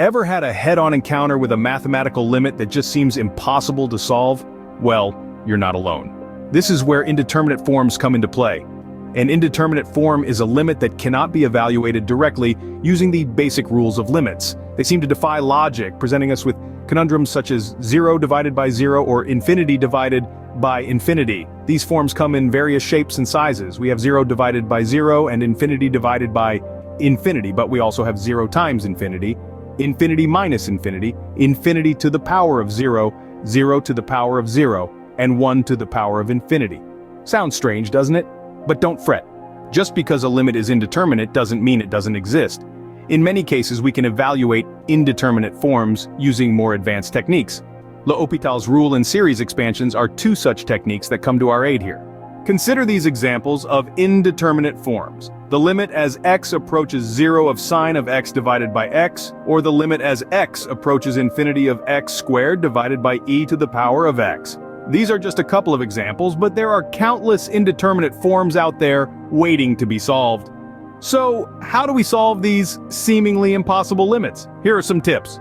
Ever had a head-on encounter with a mathematical limit that just seems impossible to solve? Well, you're not alone. This is where indeterminate forms come into play. An indeterminate form is a limit that cannot be evaluated directly using the basic rules of limits. They seem to defy logic, presenting us with conundrums such as 0 divided by 0 or infinity divided by infinity. These forms come in various shapes and sizes. We have 0 divided by 0 and infinity divided by infinity, but we also have 0 times infinity, infinity minus infinity, infinity to the power of 0, 0 to the power of 0, and 1 to the power of infinity. Sounds strange, doesn't it? But don't fret. Just because a limit is indeterminate doesn't mean it doesn't exist. In many cases, we can evaluate indeterminate forms using more advanced techniques. L'Hopital's rule and series expansions are two such techniques that come to our aid here. Consider these examples of indeterminate forms. The limit as x approaches 0 of sine of x divided by x, or the limit as x approaches infinity of x squared divided by e to the power of x. These are just a couple of examples, but there are countless indeterminate forms out there waiting to be solved. So, how do we solve these seemingly impossible limits? Here are some tips.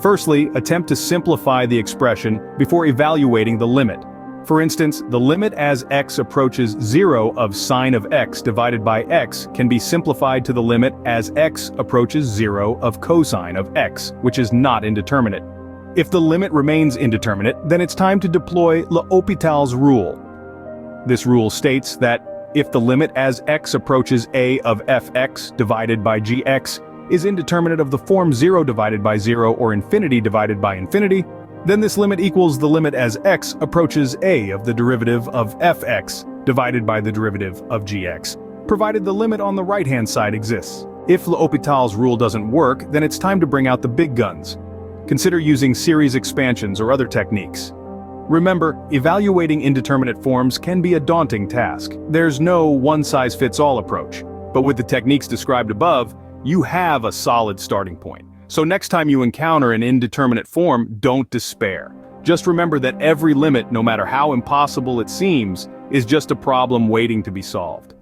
Firstly, attempt to simplify the expression before evaluating the limit. For instance, the limit as x approaches 0 of sine of x divided by x can be simplified to the limit as x approaches 0 of cosine of x, which is not indeterminate. If the limit remains indeterminate, then it's time to deploy L'Hopital's rule. This rule states that if the limit as x approaches a of fx divided by gx is indeterminate of the form 0 divided by 0 or infinity divided by infinity, then this limit equals the limit as x approaches a of the derivative of fx divided by the derivative of gx, provided the limit on the right-hand side exists. If L'Hopital's rule doesn't work, then it's time to bring out the big guns. Consider using series expansions or other techniques. Remember, evaluating indeterminate forms can be a daunting task. There's no one-size-fits-all approach. But with the techniques described above, you have a solid starting point. So next time you encounter an indeterminate form, don't despair. Just remember that every limit, no matter how impossible it seems, is just a problem waiting to be solved.